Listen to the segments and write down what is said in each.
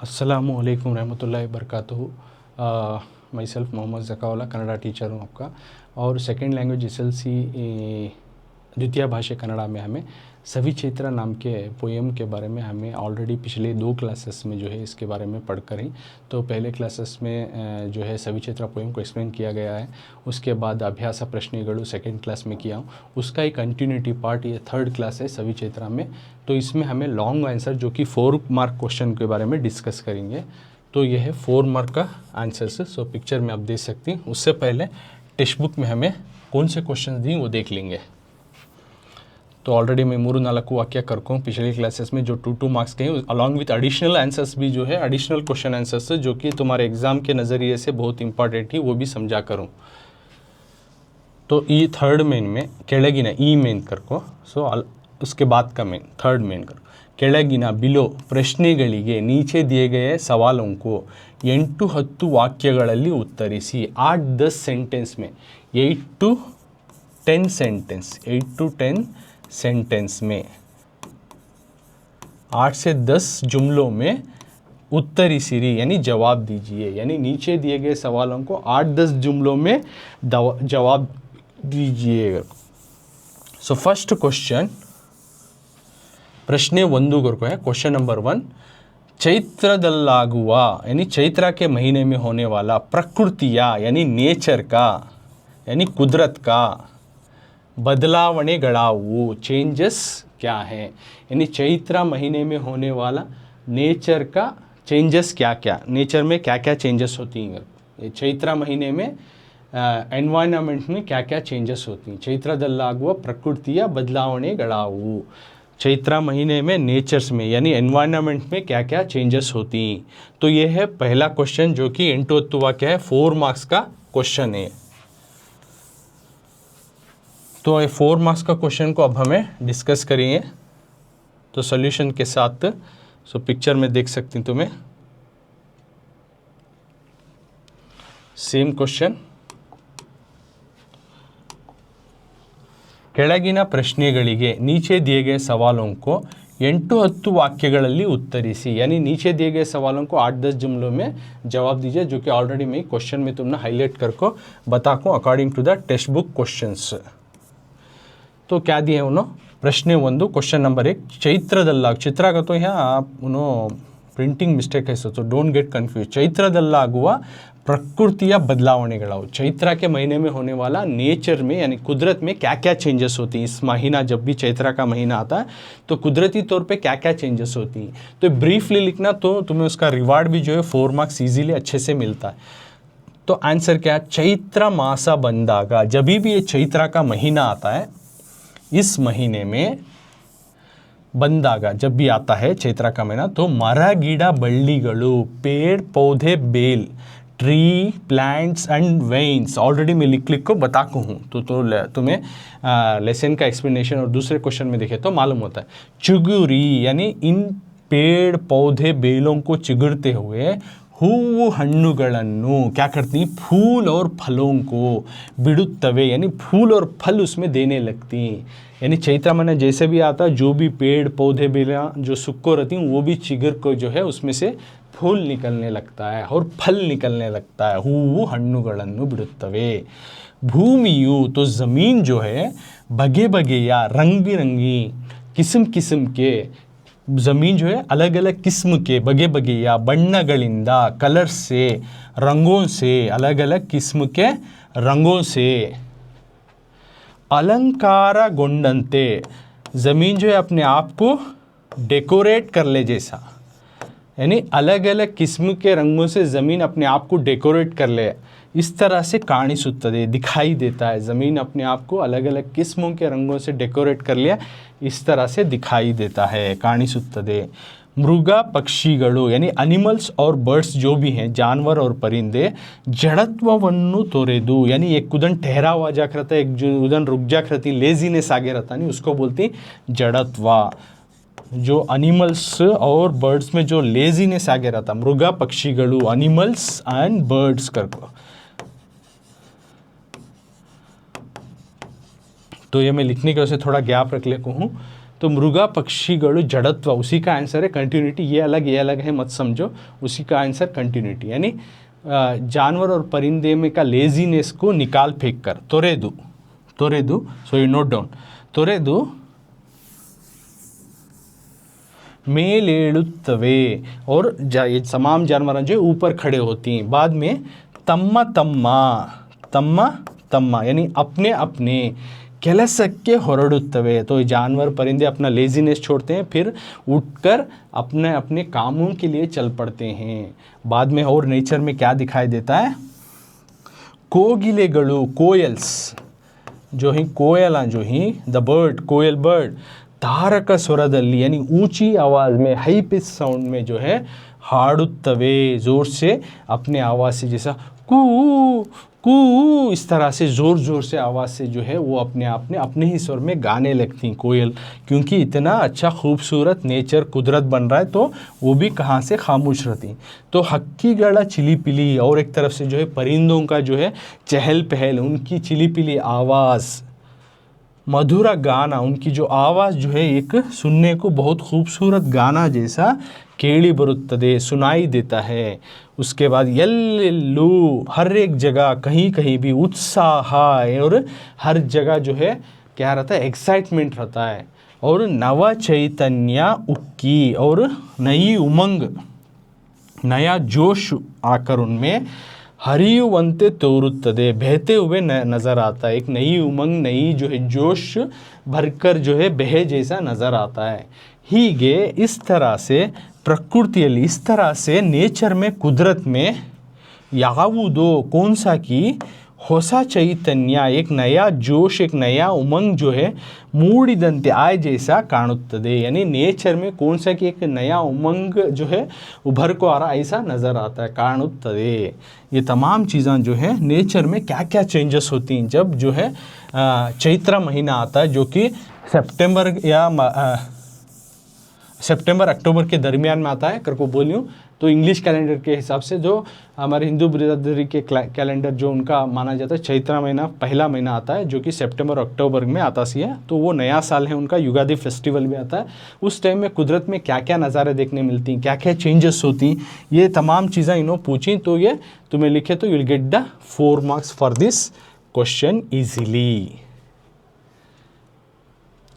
अस्सलामु अलैकुम रहमतुल्लाहि बरकातुहू। Myself Mohammed Zakaullah, Kannada teacher हूँ आपका। और सेकेंड लैंग्वेज SLC द्वितीय भाषा कन्नड़ा में हमें सविचैत्र नाम के पोएम के बारे में हमें ऑलरेडी पिछले 2 क्लासेस में जो है इसके बारे में पढ़कर ही, तो पहले क्लासेस में जो है सविचैत्र पोएम को एक्सप्लेन किया गया है। उसके बाद अभ्यास प्रश्नेगळु सेकेंड क्लास में किया हूँ, उसका ही कंटिन्यूटी पार्ट ये थर्ड क्लास है सविचैत्र में। तो इसमें हमें लॉन्ग आंसर जो कि 4 मार्क क्वेश्चन के बारे में डिस्कस करेंगे। तो यह है 4 मार्क का आंसर्स। सो पिक्चर में आप देख सकती हैं। उससे पहले टेक्स्ट बुक में हमें कौन से क्वेश्चन दी वो देख लेंगे। तो ऑलरेडी मैं 3-4 वाक्य करको पिछले क्लासेस में जो 2-2 मार्क्स के हैं, अलॉन्ग विथ एडिशनल आंसर्स भी जो है एडिशनल क्वेश्चन आंसर्स जो कि तुम्हारे एग्जाम के नज़रिए से बहुत इंपॉर्टेंट ही वो भी समझा करूँ। तो ई थर्ड मेन में ಕೆಳಗಿನ ई मेन करको। सो उसके बाद का मेन थर्ड मेन करो। ಕೆಳಗಿನ बिलो ಪ್ರಶ್ನೆಗಳಿಗೆ नीचे दिए गए सवालों को 8-10 वाक्यಗಳಲ್ಲಿ ಉತ್ತರಿಸಿ। 8-10 सेंटेंस में 8 to 10 सेंटेंस में 8 से 10 जुमलों में उत्तरिसिरी यानी जवाब दीजिए। यानी नीचे दिए गए सवालों को 8-10 जुमलों में जवाब दीजिए। सो फर्स्ट क्वेश्चन प्रश्ने 1 को है। क्वेश्चन नंबर 1, चैत्रदल्लागुवा यानी चैत्र के महीने में होने वाला प्रकृतिया यानी नेचर का यानी कुदरत का बदलावणेगळावु चेंजेस क्या है। यानी चैत्र महीने में होने वाला नेचर का चेंजेस क्या क्या, नेचर में क्या क्या चेंजेस होती हैं। ये चैत्र महीने में एनवायरनमेंट में क्या क्या चेंजेस होती हैं। चैत्रदल्लागुवा प्रकृतिया बदलावणेगळावु, चैत्र महीने में नेचर्स में यानी एनवायरनमेंट में क्या क्या चेंजेस होती हैं। तो ये है पहला क्वेश्चन जो कि 8 वाक्य है, 4 मार्क्स का क्वेश्चन है। तो ये 4 मार्क्स का क्वेश्चन को अब हमें डिस्कस करेंगे तो सॉल्यूशन के साथ। सो पिक्चर में देख सकती हैं तुम्हें सेम क्वेश्चन। ಕೆಳಗಿನ ಪ್ರಶ್ನೆಗಳಿಗೆ नीचे दिए गए सवालों को 8-10 वाक्यಗಳಲ್ಲಿ उत्तरिಸಿ। यानी नीचे दिए गए सवालों को 8-10 जुमलों में जवाब दीजिए, जो कि ऑलरेडी मैं क्वेश्चन में तुमने हाईलाइट करको बताको according to the text book questions. तो क्या दिए उन्होंने प्रश्न 1 क्वेश्चन नंबर 1, चैत्रदल्लाग चित्र का तो यहाँ आप प्रिंटिंग मिस्टेक है, तो डोंट गेट कन्फ्यूज। चैत्रदल्लागुव प्रकृतिया बदलावणेगळावु, चैत्र के महीने में होने वाला नेचर में यानी कुदरत में क्या क्या चेंजेस होती हैं। इस महीना जब भी चैत्र का महीना आता है तो कुदरती तौर पे क्या क्या चेंजेस होती हैं। तो ब्रीफली लिखना, तो तुम्हें उसका रिवार्ड भी जो है 4 मार्क्स ईजीली अच्छे से मिलता है। तो आंसर क्या है, चैत्र मास बंदागा, जब भी ये चैत्र का महीना आता है, इस महीने में बंदागा जब भी आता है चैत्र का महीना, तो मर गिಡ बಳ್ಳಿಗಳು पेड़ पौधे बेल tree plants and vines, already मैं लिख को बताता हूँ तो तुम्हें लेसन का एक्सप्लेनेशन और दूसरे क्वेश्चन में देखे तो मालूम होता है। चुगुरी यानी इन पेड़ पौधे बेलों को चिगुरते हुए हूವು हಣ್ಣುಗಳನ್ನು क्या करती, फूल और फलों को बिडुत्तवे यानी फूल और फल उसमें देने लगती हैं। यानी चैत्र महीना जैसे भी आता है, जो भी पेड़ पौधे बेला जो सुक्को रहती हैं वो भी चिगर को जो है उसमें से फूल निकलने लगता है और फल निकलने लगता है। हूವು हಣ್ಣುಗಳನ್ನು बिडुत्तवे। भूमियु तो ज़मीन जो है बगे बगेया रंग बिरंगी किस्म किस्म के, ज़मीन जो है अलग अलग किस्म के बगे बगेया बಣ್ಣಗಳಿಂದ कलर से रंगों से अलग अलग किस्म के रंगों से अलंकारಗೊಂಡಂತೆ, ज़मीन जो है अपने आप को डेकोरेट कर ले जैसा, यानी अलग अलग किस्म के रंगों से ज़मीन अपने आप को डेकोरेट कर ले, इस तरह से काणिसुत्तदे दिखाई देता है। ज़मीन अपने आप को अलग अलग किस्मों के रंगों से डेकोरेट कर लिया, इस तरह से दिखाई देता है, काणिसुत्तदे। मृगा पक्षिಗಳು यानी एनिमल्स और बर्ड्स जो भी हैं जानवर और परिंदे जड़त्वವನ್ನು तोरेदु यानी एक कुदन ठहरा हुआ जाकर रहता है, एक जो उदन रुक जाकर रहती, लेजीनेस आगे रहता नहीं, उसको बोलती जड़त्व। जो एनिमल्स और बर्ड्स में जो लेजीनेस आगे रहता, मृगा पक्षिಗಳು एनिमल्स एंड बर्ड्स करको। तो ये मैं लिखने के वजह से थोड़ा गैप रख लेता हूँ। तो मृगा पक्षिಗಳು जड़त्व उसी का आंसर है। कंटिन्यूटी ये अलग है मत समझो, उसी का आंसर कंटिन्यूटी, यानी जानवर और परिंदे में का लेजीनेस को निकाल फेंक कर तोरेदु सो यू नोट डाउन तोरेदु ಮೇಲೇಳುತ್ತವೆ और ये तमाम जानवर जो ऊपर खड़े होती हैं। बाद में तम्मा तम्मा तम्मा तम्मा यानी अपने अपने ಕೆಲಸಕ್ಕೆ ಹೊರಡುತ್ತವೆ। तो ये जानवर परिंदे अपना लेजीनेस छोड़ते हैं, फिर उठकर अपने अपने कामों के लिए चल पड़ते हैं। बाद में और नेचर में क्या दिखाई देता है, ಕೋಗಿಲೆಗಳು कोयल्स जो ही कोयल जो ही द बर्ड कोयल बर्ड तारक स्वरदल्ली यानी ऊंची आवाज़ में हाई पिच साउंड में जो है हाड़ुत्तवे ज़ोर से अपने आवाज़ से, जैसा कू कू इस तरह से ज़ोर से आवाज़ से जो है वो अपने ही स्वर में गाने लगती हैं कोयल, क्योंकि इतना अच्छा खूबसूरत नेचर कुदरत बन रहा है तो वो भी कहाँ से खामोश रहती। तो हक्कीगड़ा चिलीपिली और एक तरफ से जो है परिंदों का जो है चहल पहल, उनकी चिलीपिली आवाज़, मधुरा गाना, उनकी जो आवाज़ जो है एक सुनने को बहुत खूबसूरत गाना जैसा केली बरुत्तदे सुनाई देता है। उसके बाद यल्लू हर एक जगह कहीं कहीं भी उत्साह और हर जगह जो है क्या रहता है, एक्साइटमेंट रहता है। और नव चैतन्य उक्की और नई उमंग, नया जोश आकर उनमें हरियुवंते तोरुत्तदे बहते हुए नज़र आता है। एक नई उमंग, नई जो है जोश भरकर जो है बहे जैसा नज़र आता है। ಹೀಗೆ इस तरह से प्रकृतिಯಲ್ಲಿ इस तरह से नेचर में कुदरत में ಯಾವುದೋ कौन सा की ಹೊಸ ಚೈತನ್ಯ एक नया जोश एक नया उमंग जो है ಮೂಡಿದಂತೆ आए जैसा काणुತ್ತದೆ, यानी नेचर में कौन सा कि एक नया उमंग जो है उभर को आ रहा ऐसा नज़र आता है काणुತ್ತದೆ। ये तमाम चीज़ें जो है नेचर में क्या क्या चेंजेस होती हैं जब जो है चैत्र महीना आता है, जो कि सितंबर अक्टूबर के दरमियान में आता है कर को बोलियूँ तो इंग्लिश कैलेंडर के हिसाब से जो हमारे हिंदू बिरादरी के कैलेंडर जो उनका माना जाता है चैत्र महीना पहला महीना आता है, जो कि सितंबर अक्टूबर में आता सी है। तो वो नया साल है उनका, युगादि फेस्टिवल भी आता है। उस टाइम में कुदरत में क्या क्या नज़ारे देखने मिलती हैं, क्या क्या चेंजेस होती हैं, ये तमाम चीज़ें इन्हों पूछी तो ये तुम्हें लिखे तो you will get the 4 marks for this question easily.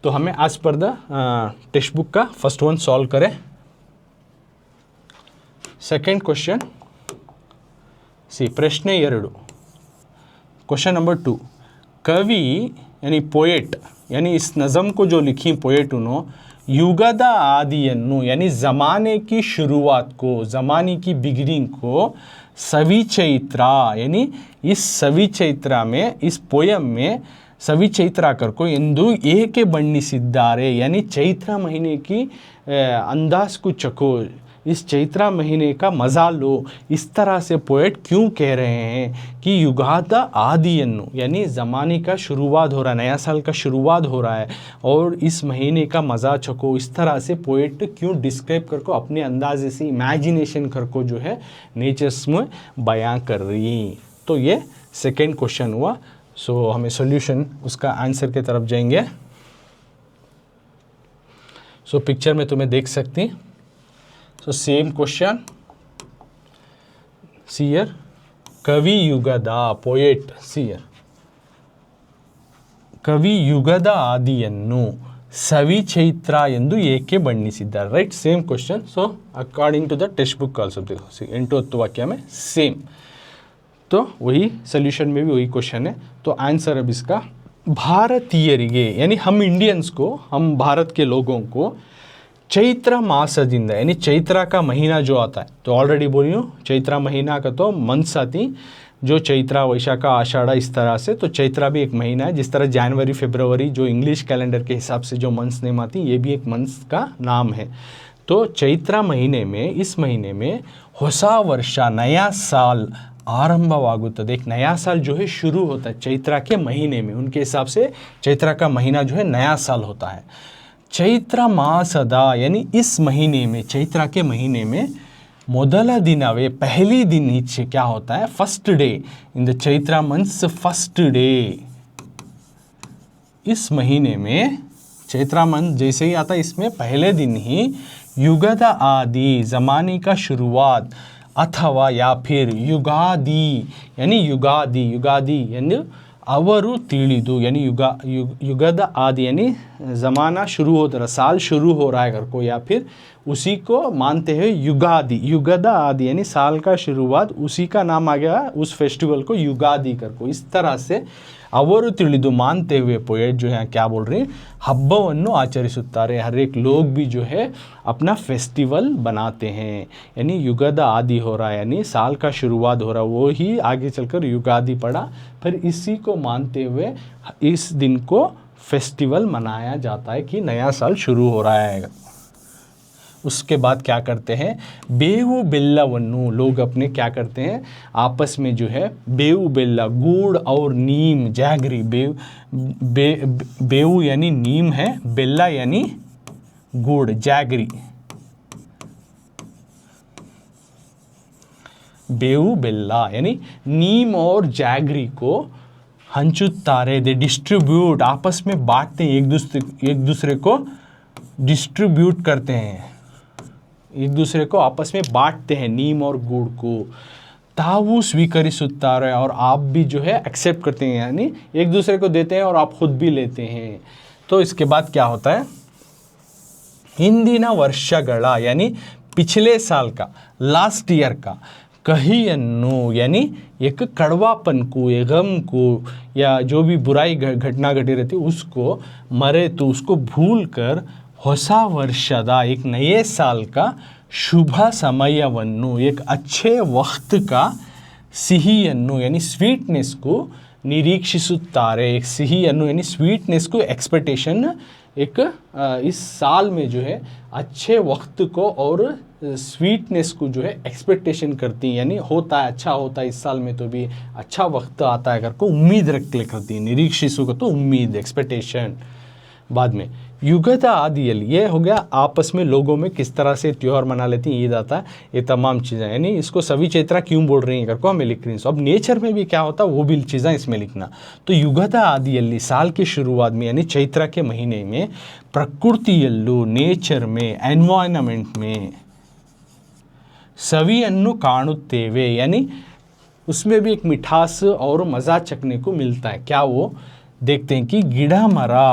तो हमें आज पर द टेक्स्ट बुक का फर्स्ट वन सॉल्व करें। सेकेंड क्वेश्चन सी प्रश्न 2 क्वेश्चन नंबर 2 कवि यानी पोएट यानी इस नज़म को जो लिखी पोएट उन्होंने युगद आदियन्नु यानी ज़माने की शुरुआत को, ज़माने की बिगिनिंग को सवि चैत्रा यानी इस सवि चैत्रा में इस पोयम में सवि चैत्रा कर को इंदु ಏಕೆ ಬಣ್ಣಿಸಿದ್ದಾರೆ यानी चैत्र महीने की अंदाज को चखो, इस चैत्र महीने का मज़ा लो। इस तरह से पोएट क्यों कह रहे हैं कि युगाद आदियन्नु यानी ज़माने का शुरुआत हो रहा है, नया साल का शुरुआत हो रहा है और इस महीने का मज़ा चखो। इस तरह से पोएट क्यों डिस्क्राइब कर को अपने अंदाजे से इमेजिनेशन कर को जो है नेचर्स में बयां कर रही। तो ये सेकेंड क्वेश्चन हुआ। सो हमें सॉल्यूशन उसका आंसर की तरफ जाएंगे। सो पिक्चर में तुम्हें देख सकती। सो सेम क्वेश्चन सीयर कवि युगद पोएट सीयर कवि युगद आदियन्नु सवि चैत्र ಎಂದು ಏಕೆ ಬಣ್ಣಿಸಿದ್ದಾರೆ, right same question. So according to the text book also देखो 8 वाक्य में सेम, तो वही सोल्यूशन में भी वही क्वेश्चन है। तो आंसर अब इसका भारतीयरिगे यानी हम इंडियंस को, हम भारत के लोगों को चैत्र मासदिंद यानी चैत्र का महीना जो आता है, तो ऑलरेडी बोली हूँ चैत्र महीना का तो मंथ्स आती जो चैत्र वैशाख आषाढ़ इस तरह से, तो चैत्र भी एक महीना है। जिस तरह जनवरी फरवरी जो इंग्लिश कैलेंडर के हिसाब से जो मंथ्स नेम आती ये भी एक मंथ्स का नाम है। तो चैत्र महीने में इस महीने में ಹೊಸ वर्ष नया साल आरंभवागुತ್ತದೆ, एक नया साल जो है शुरू होता है चैत्र के महीने में। उनके हिसाब से चैत्र का महीना जो है नया साल होता है। चैत्र मासदा यानी इस महीने में चैत्र के महीने में ಮೊದಲ ದಿನವೇ पहली दिन ही क्या होता है first day in the Chaitra months first day. इस महीने में चैत्रा मंथ जैसे ही आता है इसमें पहले दिन ही युगद आदि ज़माने का शुरुआत अथवा या फिर युगादि यानी युगादि यानी अवरु ತಿಳಿದು यानी युगद आदि यानी ज़माना शुरू हो रहा, साल शुरू हो रहा है अगर को, या फिर उसी को मानते हैं युगादि, युगद आदि यानी साल का शुरुआत, उसी का नाम आ गया उस फेस्टिवल को युगादि कर को। इस तरह से ಅವರು ತಿಳಿದು मानते हुए पोएट जो है क्या बोल रहे हैं, हब्बवन्नु आचरिसुत्तारे, हर एक लोग भी जो है अपना फेस्टिवल बनाते हैं। यानी युगद आदि हो रहा है यानी साल का शुरुआत हो रहा है, वो ही आगे चलकर युगादि पड़ा। फिर इसी को मानते हुए इस दिन को फेस्टिवल मनाया जाता है कि नया साल शुरू हो रहा है। उसके बाद क्या करते हैं, बेवु बेल्लवन्नु, लोग अपने क्या करते हैं आपस में जो है बेवु बेल्ला, गुड़ और नीम, जैगरी, बेवु यानी नीम है, बेल्ला यानी गुड़, जैगरी, बेवु बेल्ला यानी नीम और जैगरी को हंचुत्तारे, दे डिस्ट्रीब्यूट, आपस में बांटते हैं, एक दूसरे को डिस्ट्रीब्यूट करते हैं, एक दूसरे को आपस में बांटते हैं नीम और गुड़ को। तावु स्वीकरिसुत्तारे, और आप भी जो है एक्सेप्ट करते हैं, यानी एक दूसरे को देते हैं और आप खुद भी लेते हैं। तो इसके बाद क्या होता है, हिंदिना वर्षगला यानी पिछले साल का, लास्ट ईयर का, कहियन्नु यानी एक कड़वापन को, एक गम को, या जो भी बुराई घटना घटी रहती उसको, मरे तो उसको भूल कर ಹೊಸ ವರ್ಷದ एक नए साल का शुभ समयವನ್ನು, एक अच्छे वक्त का, ಸಿಹಿಯನ್ನು यानी स्वीटनेस को निरीक्षिसुत्तारे, एक ಸಿಹಿಯನ್ನು यानी स्वीटनेस को एक्सपेक्टेशन, एक इस साल में जो है अच्छे वक्त को और स्वीटनेस को जो है एक्सपेक्टेशन करती हैं, यानी होता है अच्छा होता है इस साल में तो भी अच्छा वक्त आता है अगर को उम्मीद रख ले करती है, निरीक्षिसु को तो उम्मीद, एक्सपेक्टेशन। बाद में युगद आदियल, ये हो गया आपस में लोगों में किस तरह से त्यौहार मना लेती हैं, ईद आता है, ये तमाम चीज़ें, यानी इसको सभी चैत्रा क्यों बोल रही हैं करको हमें लिख रही हैं। अब नेचर में भी क्या होता है वो भी चीज़ें इसमें लिखना। तो युगद आदियल्ली साल की शुरुआत में यानी चैत्रा के महीने में, प्रकृतियल्लू नेचर में, एनवायरनमेंट में, सवियन्नु काणुत्तेवे यानी उसमें भी एक मिठास और मज़ा चखने को मिलता है। क्या वो देखते हैं कि गिड़ा मरा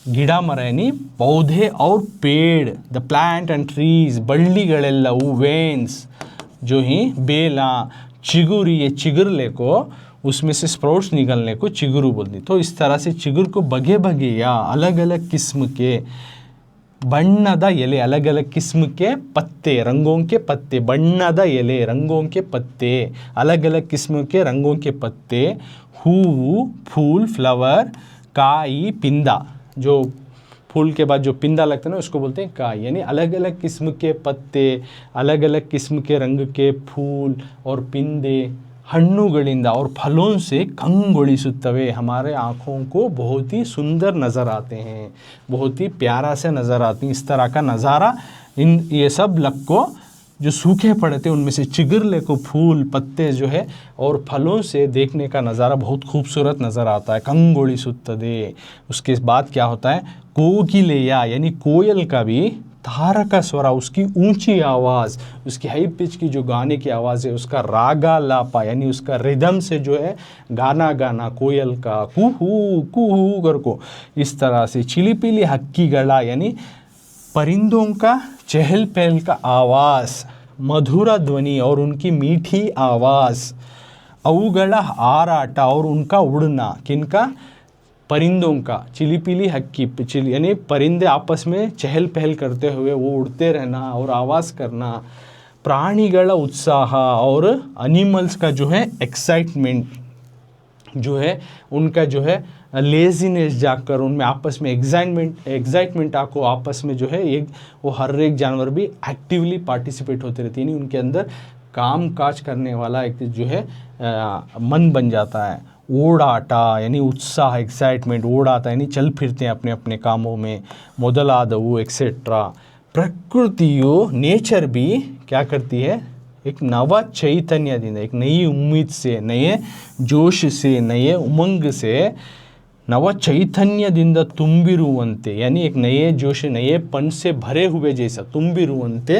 यानी पौधे और पेड़, द प्लांट एंड ट्रीज, बಳ್ಳಿಗಳೆಲ್ಲವೂ वेन्स जो ही बेला, चिगुरी, ये चिगुरले को उसमें से स्प्राउट्स निकलने को चिगुरु बोलती। तो इस तरह से चिगुर को बगे बगे या अलग अलग किस्म के बಣ್ಣದ ಎಲೆ, अलग अलग किस्म के पत्ते, रंगों के पत्ते, बಣ್ಣದ ಎಲೆ रंगों के पत्ते, अलग अलग किस्म के रंगों के पत्ते, हूವು फूल, फ्लावर, काई पिंदा, जो फूल के बाद जो पिंदा लगता है ना उसको बोलते हैं काई, यानी अलग अलग किस्म के पत्ते, अलग अलग किस्म के रंग के फूल और पिंदे हಣ್ಣುಗಳಿಂದ और फलों से कंಗೊಳಿಸುತ್ತವೆ, हमारे आँखों को बहुत ही सुंदर नज़र आते हैं, बहुत ही प्यारा से नज़र आती हैं। इस तरह का नज़ारा इन ये सब लग को जो सूखे पड़े थे उनमें से चिगुरले को फूल, पत्ते जो है और फलों से देखने का नज़ारा बहुत खूबसूरत नज़र आता है। कंಗೊಳಿಸುತ್ತದೆ। उसके बाद क्या होता है, कोकिलेया यानी कोयल का भी तारका स्वरा, उसकी ऊंची आवाज़, उसकी हाई पिच की जो गाने की आवाज़ है, उसका रागा लापा यानी उसका रिदम से जो है गाना कोयल का कुहू कुहू कर को, इस तरह से चिलिपिली हक्की गला यानी परिंदों का चहल पहल का आवाज़, मधुरा ध्वनि और उनकी मीठी आवाज़, अवुगला आराटा और उनका उड़ना, किनका, परिंदों का, चिलिपिली हक्की यानी परिंदे आपस में चहल पहल करते हुए वो उड़ते रहना और आवाज़ करना, प्राणिगला उत्साह और एनिमल्स का जो है एक्साइटमेंट जो है, उनका जो है लेजीनेस जाकर उनमें आपस में एक्साइटमेंट आको आपस में जो है एक वो हर एक जानवर भी एक्टिवली पार्टिसिपेट होते रहते हैं, यानी उनके अंदर काम काज करने वाला एक जो है मन बन जाता है। ओडाटा यानी उत्साह, एक्साइटमेंट, ओडाता यानी चल फिरते हैं अपने अपने कामों में, ಮೊದಲಾದವು एक्सेट्रा। प्रकृतियो नेचर भी क्या करती है, एक नवा चैतन्य दिन, एक नई उम्मीद से, नए जोश से, नए उमंग से नव चैतन्यದಿಂದ ತುಂಬಿರುವಂತೆ यानी एक नए जोश नएपन से भरे हुए जैसा ತುಂಬಿರುವಂತೆ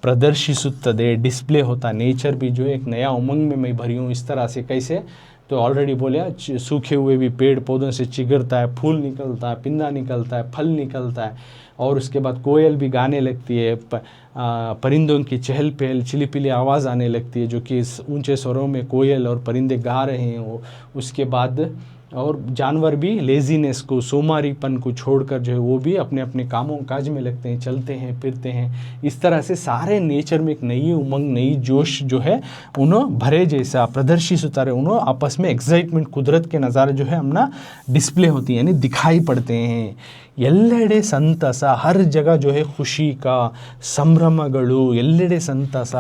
प्रदर्शिಸುತ್ತದೆ डिस्प्ले होता। नेचर भी जो है एक नया उमंग में मैं भरी हूँ इस तरह से। कैसे? तो ऑलरेडी बोले सूखे हुए भी पेड़ पौधों से चिगरता है, फूल निकलता है, पिंदा निकलता है, फल निकलता है, और उसके बाद कोयल भी गाने लगती है, परिंदों की चहल पहल चिलीपिली आवाज़ आने लगती है, जो कि इस ऊंचे स्वरों में कोयल और परिंदे गा रहे हैं। वो उसके बाद और जानवर भी लेजीनेस को, सोमारीपन को छोड़कर जो है वो भी अपने अपने कामों काज में लगते हैं, चलते हैं, फिरते हैं। इस तरह से सारे नेचर में एक नई उमंग, नई जोश जो है उन्हों भरे जैसा प्रदर्शित होता है। उन्हों आपस में एक्साइटमेंट, कुदरत के नज़ारे जो है अपना डिस्प्ले होती है, यानी दिखाई पड़ते हैं। ಎಲ್ಲೆಡೆ ಸಂತಸ, हर जगह जो है खुशी का, संभ्रमಗಳು, ಎಲ್ಲೆಡೆ संतस,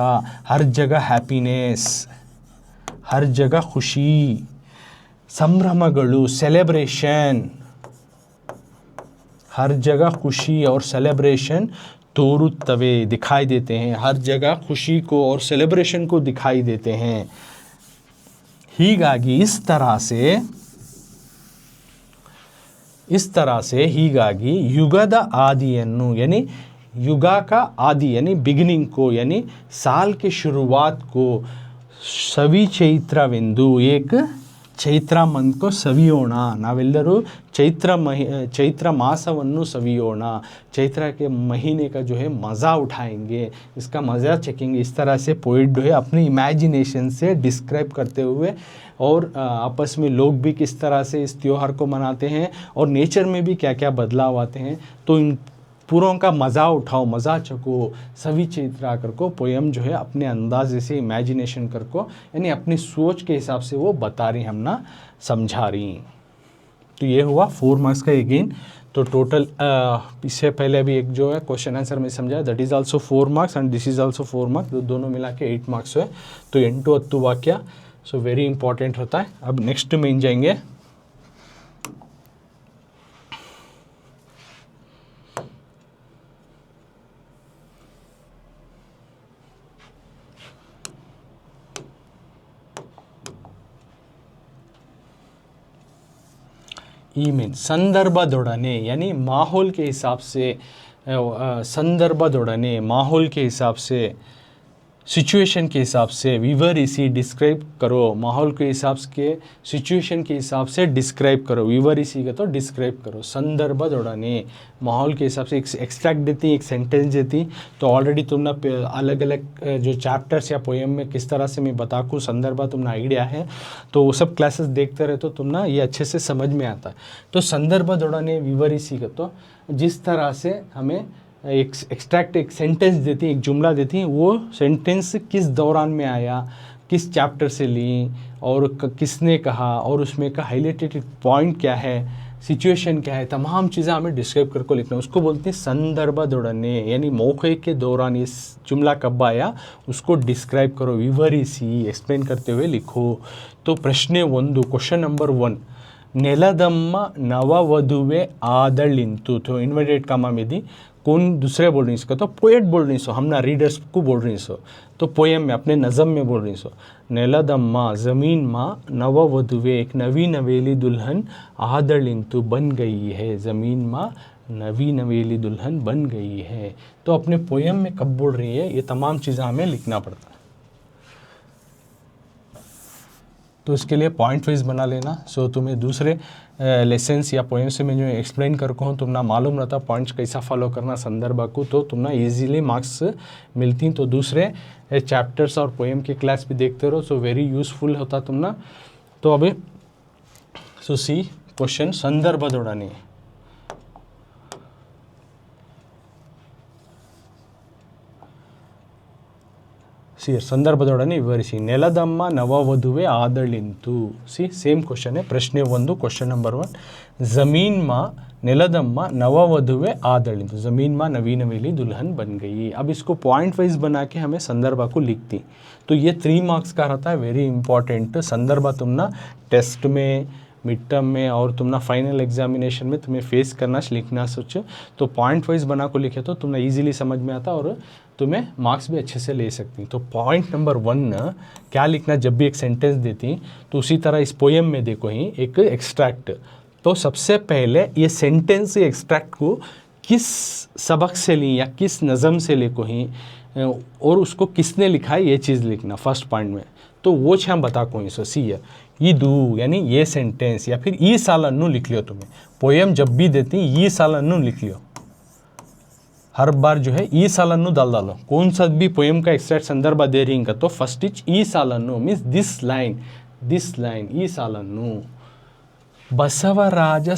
हर जगह हैप्पीनेस, हर जगह खुशी, संभ्रमಗಳು, सेलिब्रेशन, हर जगह खुशी और सेलिब्रेशन तोरुತ್ತವೆ, दिखाई देते हैं। हर जगह खुशी को और सेलिब्रेशन को दिखाई देते हैं। ಹೀಗಾಗಿ इस तरह से ಹೀಗಾಗಿ युगದ आदिಯನ್ನು यानी युगा का आदि यानी बिगिनिंग को, यानी साल के शुरुआत को सवी चैत्रವೆಂದು, एक ಚೈತ್ರ ಮಂತ್ को ಸವಿಯೋಣ, ನಾವೆಲ್ಲರೂ चैत्र मासವನ್ನು सवियोण, चैत्र के महीने का जो है मज़ा उठाएंगे, इसका मज़ा चखेंगे। इस तरह से पोइट जो है अपनी इमेजिनेशन से डिस्क्राइब करते हुए, और आपस में लोग भी किस तरह से इस त्यौहार को मनाते हैं और नेचर में भी क्या क्या बदलाव आते हैं, तो इन पूरों का मज़ा उठाओ, मज़ा चको। सभी चैत्र आकर को पोएम जो है अपने अंदाजे से इमेजिनेशन कर को, यानी अपनी सोच के हिसाब से वो बता रही, हम ना समझा रही। तो ये हुआ 4 मार्क्स का अगेन। तो टोटल इससे पहले अभी एक जो है क्वेश्चन आंसर में समझाया, that is also 4 marks and this is also 4 marks, तो दोनों मिला के 8 मार्क्स है। तो 8 वाक्य सो वेरी इंपॉर्टेंट होता है। अब नेक्स्ट में जाएंगे। ईमेन संदर्भदೊಡನೆ, यानी माहौल के हिसाब से, संदर्भदೊಡನೆ माहौल के हिसाब से, सिचुएशन के हिसाब से, विवरिಸಿ डिस्क्राइब करो, माहौल के हिसाब के, सिचुएशन के हिसाब से डिस्क्राइब करो। विवरिಸಿ का तो डिस्क्राइब करो, संदर्भदೊಡನೆ माहौल के हिसाब से एक एक्सट्रैक्ट देती, एक सेंटेंस देती। तो ऑलरेडी तुमने अलग अलग जो चैप्टर्स या पोएम में किस तरह से मैं बताऊँ संदर्भ तुमने आइडिया है, तो वो सब क्लासेस देखते रहे तो तुमने ये अच्छे से समझ में आता है। तो संदर्भदೊಡನೆ विवरिಸಿ का तो जिस तरह से हमें एक एक्सट्रैक्ट, एक सेंटेंस देती, एक जुमला देती, वो सेंटेंस किस दौरान में आया, किस चैप्टर से ली, और किसने कहा, और उसमें का हाईलाइटेड पॉइंट क्या है, सिचुएशन क्या है, तमाम चीज़ें हमें डिस्क्राइब करके लिखना है। उसको बोलते हैं संदर्भदೊಡನೆ, यानी मौके के दौरान ये जुमला कब आया उसको डिस्क्राइब करो, विवरिಸಿ एक्सप्लेन करते हुए लिखो। तो प्रश्न 1, क्वेश्चन नंबर 1, ನೆಲದಮ್ಮ ನವವಧುವೆ ಆದಳಿಂತು, तो इन्वर्टेड कामा में दी, कौन दूसरे बोल रही इसका, तो पोएट बोल रही सो, हम ना रीडर्स को बोल रही सो, तो पोएम में अपने नज़म में बोल रही सो। नेलदम्मा ज़मीन माँ, नववधुवे एक नवी नवेली दुल्हन, आदलिंतु बन गई है, ज़मीन माँ नवी नवेली दुल्हन बन गई है। तो अपने पोएम में कब बोल रही है, ये तमाम चीज़ें हमें लिखना पड़ता है। तो इसके लिए पॉइंट वाइज बना लेना। सो तुम्हें दूसरे लेसन्स या पोएम से मैं जो एक्सप्लेन कर कहूँ तुमना मालूम रहता पॉइंट्स कैसा फॉलो करना संदर्भ को, तो तुमना ईजीली मार्क्स मिलती। तो दूसरे चैप्टर्स और पोएम की क्लास भी देखते रहो, सो वेरी यूज़फुल होता तुमना। तो अभी सो सी क्वेश्चन संदर्भदೊಡನೆ, ಸಂದರ್ಭದೊಡನೆ ವಿವರಿಸಿ, ನೆಲದಮ್ಮ ನವವಧುವೆ ಆದಳಿಂತು। ಸಿ ಸೇಮ್ क्वेश्चन है, प्रश्न 1 क्वेश्चन नंबर 1, ज़मीन माँ नेलदम्मा नववधुवे आदलिंतु, ज़मीन माँ नवी नवेली दुल्हन बन गई। अब इसको पॉइंट वाइज बना के हमें संदर्भ को लिखती। तो ये 3 मार्क्स का रहता है, वेरी इंपॉर्टेंट। संदर्भ तुम ना टेस्ट में, मिड टर्म में और तुम ना फाइनल एग्जामिनेशन में तुम्हें फेस करना, लिखना सोचो। तो पॉइंट वाइज बना को लिखे तो तुम्हें ईजिली समझ में आता और तुम्हें मार्क्स भी अच्छे से ले सकती। तो पॉइंट नंबर 1 क्या लिखना, जब भी एक सेंटेंस देती तो उसी तरह इस पोएम में देखो ही एक एक्सट्रैक्ट, तो सबसे पहले ये सेंटेंस एक्सट्रैक्ट को किस सबक से ली या किस नज़म से ले को ही और उसको किसने लिखा है ये चीज़ लिखना फर्स्ट पॉइंट में। तो वो हम बता को सो सी है ये दू यानी ये सेंटेंस या फिर ई साल अन्नू लिख लियो। तुम्हें पोएम जब भी देती ये साल अन्नू लिख लियो, हर बार जो है ई साल अन्नू डाल डालो। कौन सा भी पोएम का एक्सट्रैक्ट संदर्भ दे रही का तो फर्स्ट इच ई साल अन्नू मीन्स दिस लाइन ई साल अन्नू। बसवराज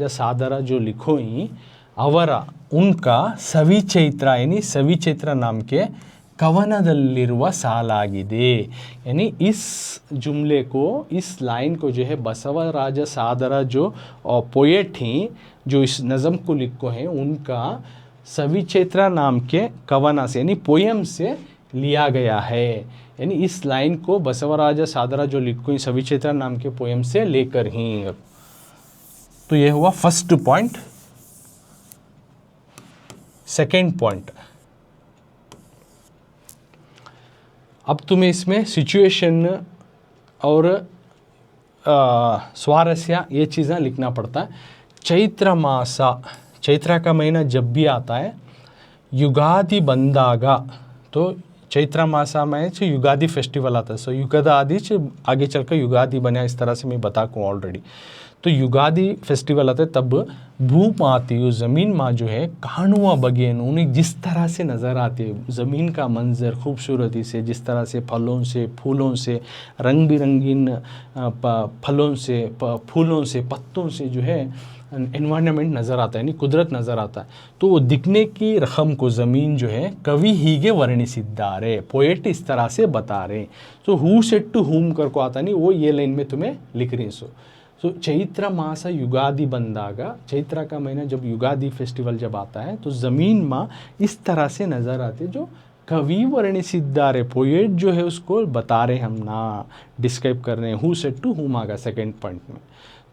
सादर जो लिखो ही अवरा उनका सविचैत्र यानी सविचैत्र नाम के कवनदल्लिरुव सालागिदे। यानी इस जुमले को इस लाइन को जो है बसवराज सादर जो पोएट ही जो इस नज़म को लिखो हैं उनका सविचैत्र नाम के कवना से यानी पोएम से लिया गया है। यानी इस लाइन को बसवराज सादर जो लिखो ही सविचैत्र नाम के पोएम से लेकर ही। तो यह हुआ फर्स्ट पॉइंट। सेकेंड पॉइंट, अब तुम्हें इसमें सिचुएशन और स्वारस्य ये चीज़ें लिखना पड़ता है। चैत्र मासा, चैत्र का महीना जब भी आता है, युगादि बंदागा, तो चैत्र मासा में युगादि फेस्टिवल आता है। सो युगादि आगे चलकर युगादि बना, इस तरह से मैं बता को ऑलरेडी। तो युगादि फेस्टिवल आता है तब भूमाती ज़मीन माँ जो है कहानुआ बगेन उन्हें जिस तरह से नज़र आती है, ज़मीन का मंजर खूबसूरती से, जिस तरह से फलों से फूलों से रंग बिरंगीन फलों से फूलों से पत्तों से जो है एनवायरनमेंट नज़र आता है, यानी कुदरत नज़र आता है। तो वो दिखने की रकम को ज़मीन जो है कवि हीगे वर्णिसिद्धारे, पोएट इस तरह से बता रहे। तो हु सेड टू हुम कर को आता नहीं, वो ये लाइन में तुम्हें लिख रही। सो चैत्र मास युगादि बंदागा, चैत्र का महीना जब युगादि फेस्टिवल जब आता है तो ज़मीन माँ इस तरह से नज़र आती है जो कवि वर्णिसिद्धारे, पोएट जो है उसको बता रहे, हम ना डिस्क्राइब कर रहे हैं। हु सेड टू हुम आगा सेकेंड पॉइंट में।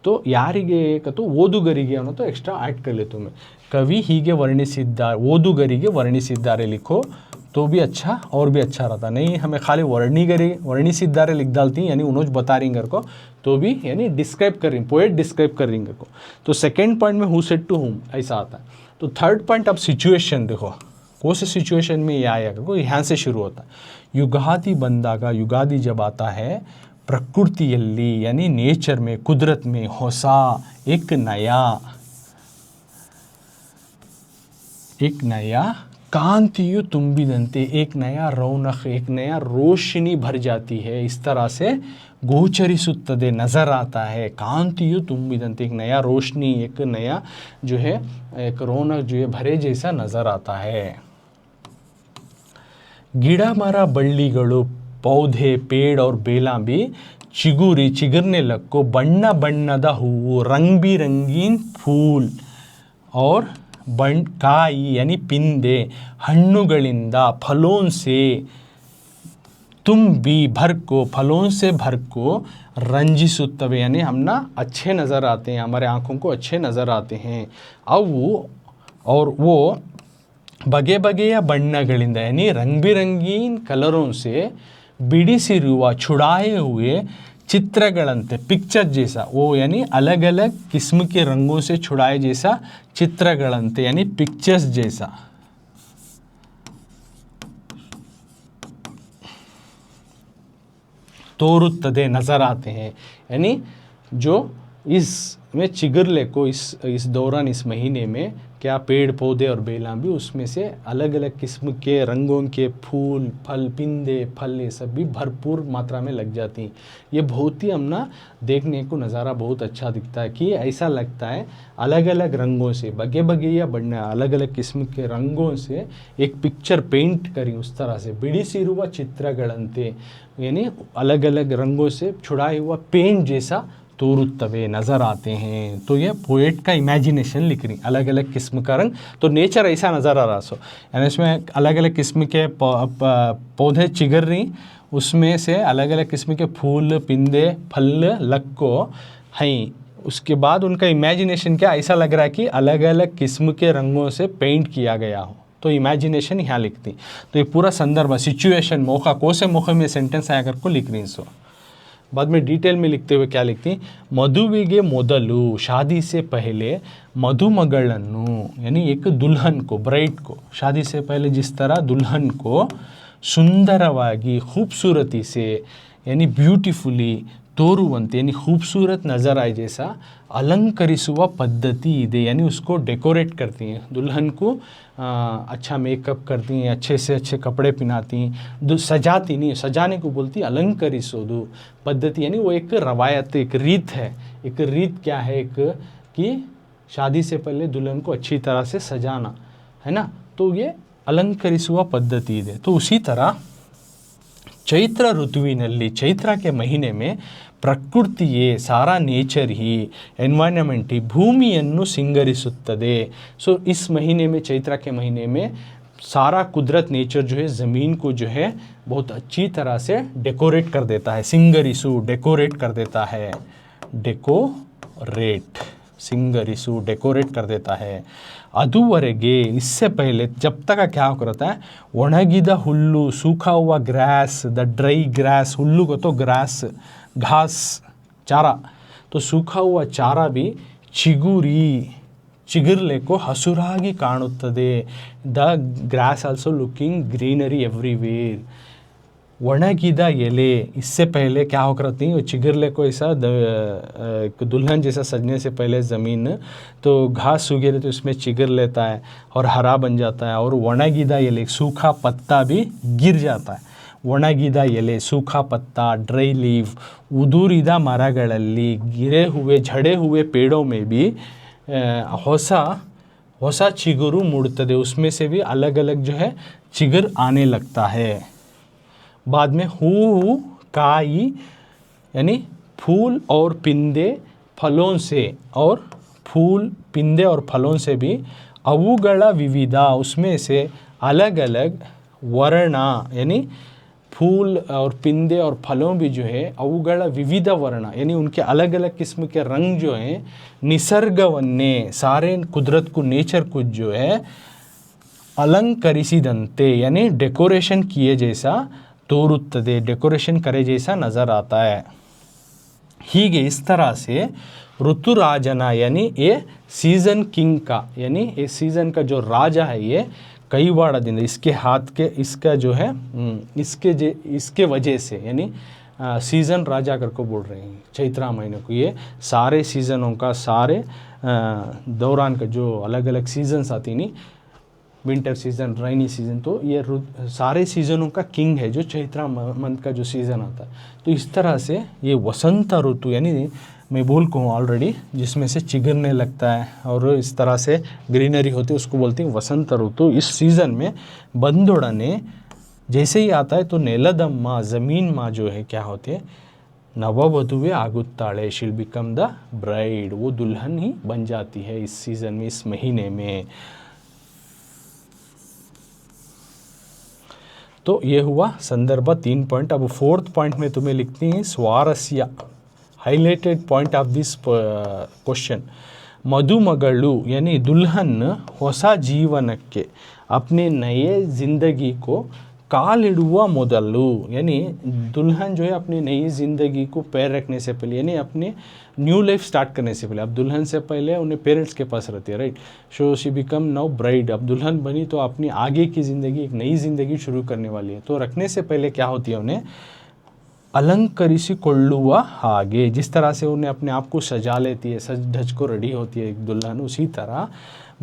तो ಯಾರಿಗೆ ಕतो ಓದುಗರಿಗೆ ಅನ್ನೋ तो एक्स्ट्रा ऐड कर ले तुम्हें। कवि ಹೀಗೆ ವರ್ಣಿಸಿದ್ದಾರೆ, ಓದುಗರಿಗೆ ವರ್ಣಿಸಿದ್ದಾರೆ लिखो तो भी अच्छा और भी अच्छा रहता। नहीं हमें खाली वर्णिसिद्धारे लिख डालती यानी उन्होंने बता रही को तो भी यानी डिस्क्राइब कर रही, पोएट डिस्क्राइब कर रही को। तो सेकेंड पॉइंट में हु सेड टू हुम ऐसा आता है। तो थर्ड पॉइंट अब सिचुएशन देखो, कौन से सिचुएशन में ये आया को यहाँ से शुरू होता है। युगादि बंदागा, युगादि जब आता है प्रकृतियल्ली यानी नेचर में, कुदरत में, होसा एक नया कांतियु तुम्बिदंते, एक नया रौनक, एक नया रोशनी भर जाती है, इस तरह से गोचरिसुत्तदे नज़र आता है। कांतियु तुम्बिदंते, एक नया रोशनी, एक नया जो है एक रौनक जो है भरे जैसा नज़र आता है। गिड़ा मरा बल्लिगळु, पौधे पेड़ और बेला भी चिगुरने लगो, बಣ್ಣ ಬಣ್ಣದ ಹೂವು, रंग बिरंगीन फूल और काई यानी पिंदे, हಣ್ಣುಗಳಿಂದ फलों से, तुम भी भर को, फलों से भर को रंजिसुत्तवे यानी हम ना अच्छे नज़र आते हैं, हमारे आँखों को अच्छे नज़र आते हैं। अब वो बगे बಗೆಯ ಬಣ್ಣಗಳಿಂದ यानी रंग बिरंगीन कलरों से बिडिसिरुवा छुड़ाए हुए चित्रगलंते, पिक्चर जैसा, वो यानी अलग अलग किस्म के रंगों से छुड़ाए जैसा चित्रगलंते यानी पिक्चर्स जैसा। तोरुत्तदे नज़र आते हैं यानी जो इसमें चिगरले को इस दौरान इस महीने में क्या पेड़ पौधे और बेला भी उसमें से अलग अलग किस्म के रंगों के फूल फल पिंदे फल ये सब भी भरपूर मात्रा में लग जाती हैं। ये बहुत ही हम ना देखने को नज़ारा बहुत अच्छा दिखता है कि ऐसा लगता है अलग अलग रंगों से बगे बगे या बढ़ना अलग अलग किस्म के रंगों से एक पिक्चर पेंट करी, उस तरह से बिडिसिरुवा चित्रगलंते यानी अलग अलग रंगों से छुड़ाए हुआ पेंट जैसा तोरुत्तवे नज़र आते हैं। तो ये पोएट का इमेजिनेशन लिख रही, अलग अलग किस्म का रंग, तो नेचर ऐसा नज़र आ रहा। सो यानी इसमें अलग अलग किस्म के पौधे चिगर रही, उसमें से अलग अलग किस्म के फूल पिंदे फल लग को हैं। उसके बाद उनका इमेजिनेशन क्या ऐसा लग रहा है कि अलग अलग किस्म के रंगों से पेंट किया गया हो, तो इमेजिनेशन यहाँ लिखती। तो ये पूरा संदर्भ सिचुएशन मौका, कौन से मौके में सेंटेंस आया कर को लिख रही। सो बाद में डिटेल में लिखते हुए क्या लिखती, मದುವೆಗೆ ಮೊದಲು शादी से पहले मधुमಗಳನ್ನು यानी एक दुल्हन को, ब्राइड को, शादी से पहले जिस तरह दुल्हन को सुंदरವಾಗಿ खूबसूरती से यानी ब्यूटीफुली तोरुवंते यानी खूबसूरत नज़र आए जैसा अलंकरिಸುವ पद्धति ಇದೆ, यानी उसको डेकोरेट करती हैं, दुल्हन को अच्छा मेकअप करती हैं, अच्छे से अच्छे कपड़े पहनाती हैं, सजाती नहीं, सजाने को बोलती अलंकरिसोदु पद्धति, यानी वो एक रवायत, एक रीत है। एक रीत क्या है, एक कि शादी से पहले दुल्हन को अच्छी तरह से सजाना है ना, तो ये अलंकरिಸುವ पद्धति ಇದೆ। तो उसी तरह चैत्र ऋतुविನಲ್ಲಿ, चैत्र के महीने में ಪ್ರಕೃತಿಯೇ, सारा नेचर ही, एनवायरनमेंट ही भूमिಯನ್ನು सिंगरिಸುತ್ತದೆ। सो इस महीने में, चैत्र के महीने में सारा कुदरत, नेचर जो है ज़मीन को जो है बहुत अच्छी तरह से डेकोरेट कर देता है। सिंगरिसु डेकोरेट कर देता है, डेकोरेट, सिंगरिसु डेकोरेट कर देता है। अदुवरेगे, इससे पहले, जब तक क्या करता है, ಒಣಗಿದ ಹುಲ್ಲು, सूखा हुआ ग्रास, द ड्राई ग्रास, ಹುಲ್ಲು को तो ग्रास, घास, चारा, तो सूखा हुआ चारा भी ಚಿಗುರ್ಲೆको ಹಸುರಾಗಿ ಕಾಣುತ್ತದೆ। The grass also looking greenery everywhere. ಒಣಗಿದ ಎಲೆ, इससे पहले क्या हो करती है, चिगरले को ऐसा दुल्हन जैसा सजने से पहले ज़मीन तो घास सूखे रहते, उसमें चिगर लेता है और हरा बन जाता है। और ಒಣಗಿದ ಎಲೆ, सूखा पत्ता भी गिर जाता है। ಒಣಗಿದ ಎಲೆ, सूखा पत्ता, ड्राई लीव। ಉದುರಿದ ಮರಗಳಲ್ಲಿ, गिरे हुए, झड़े हुए पेड़ों में भी ಹೊಸ ಚಿಗುರು ಮೂಡುತ್ತದೆ, उसमें से भी अलग अलग जो है चिगर आने लगता है। बाद में हूँ काई यानी फूल और पिंदे फलों से, और फूल, पिंदे और फलों से भी अवुಗಳ विविध, उसमें से अलग अलग वर्ण, यानी फूल और पिंदे और फलों भी जो है अवुಗಳ विविध वर्ण, यानी उनके अलग अलग किस्म के रंग जो हैं, निसर्गवन्ने, सारे कुदरत को, नेचर को जो है अलंकरिಸಿದಂತೆ यानी डेकोरेशन किए जैसा तोरुತ್ತದೆ, डेकोरेशन करे जैसा नज़र आता है। ಹೀಗೆ इस तरह से ऋतुराजना यानी ये सीज़न किंग का, यानी ये सीज़न का जो राजा है, ये कईवाड़ा दिन, इसके हाथ के, इसका जो है इसके वजह से, यानी सीज़न राजा कर को बोल रहे हैं चैत्रा महीने को। ये सारे सीज़नों का, सारे दौरान का जो अलग अलग सीज़न्स आती नहीं, विंटर सीज़न, रेनी सीज़न, तो ये सारे सीज़नों का किंग है जो चैत्रा मंथ का जो सीज़न आता है। तो इस तरह से ये वसंत ऋतु, यानी मैं बोल कहूँ ऑलरेडी, जिसमें से चिगरने लगता है और इस तरह से ग्रीनरी होती है, उसको बोलते हैं वसंत ऋतु। इस सीज़न में बंदोड़ने जैसे ही आता है तो नेलदम्मा, ज़मीन माँ जो है क्या होती है, नववधुवे आगुत्ताಳೆ, शील बिकम द ब्राइड, वो दुल्हन ही बन जाती है इस सीज़न में, इस महीने में। तो ये हुआ संदर्भ 3 पॉइंट। अब 4th पॉइंट में तुम्हें लिखती हैं स्वारस्य, highlighted point of this question. मधुमಗಳು यानी दुल्हन ಹೊಸ ಜೀವನಕ್ಕೆ, अपने नए ज़िंदगी को ಕಾಲಿಡುವ ಮೊದಲು, यानी दुल्हन जो है अपनी नई ज़िंदगी को पैर रखने से पहले, यानी अपने न्यू लाइफ स्टार्ट करने से पहले, अब दुल्हन से पहले उन्हें पेरेंट्स के पास रहती है, right, so she become now bride, अब दुल्हन बनी तो अपनी आगे की ज़िंदगी, एक नई ज़िंदगी शुरू करने वाली है। तो रखने से पहले क्या होती है, उन्हें अलंकरिಸಿಕೊಳ್ಳುವ हागे, जिस तरह से उन्हें अपने आप को सजा लेती है, सज धज को रेडी होती है एक दुल्हन, उसी तरह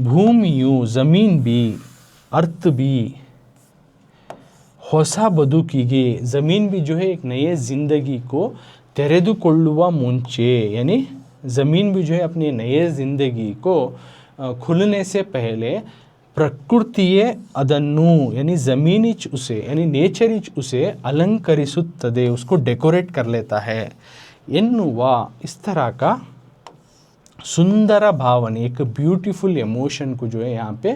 भूमियु, ज़मीन भी, अर्थ भी, ಹೊಸ ಬದುಕಿಗೆ, ज़मीन भी जो है एक नए ज़िंदगी को ತೆರೆದುಕೊಳ್ಳುವ ಮುಂಚೆ, यानी ज़मीन भी जो है अपनी नए ज़िंदगी को खुलने से पहले ಪ್ರಕೃತಿಯೇ ಅದನ್ನು, यानी ज़मीन इच उसे, यानी नेचर इच उसे अलंकरिಸುತ್ತದೆ, उसको डेकोरेट कर लेता है। ಎನ್ನುವ इस तरह का सुंदर भावना, एक ब्यूटीफुल इमोशन को जो है यहाँ पे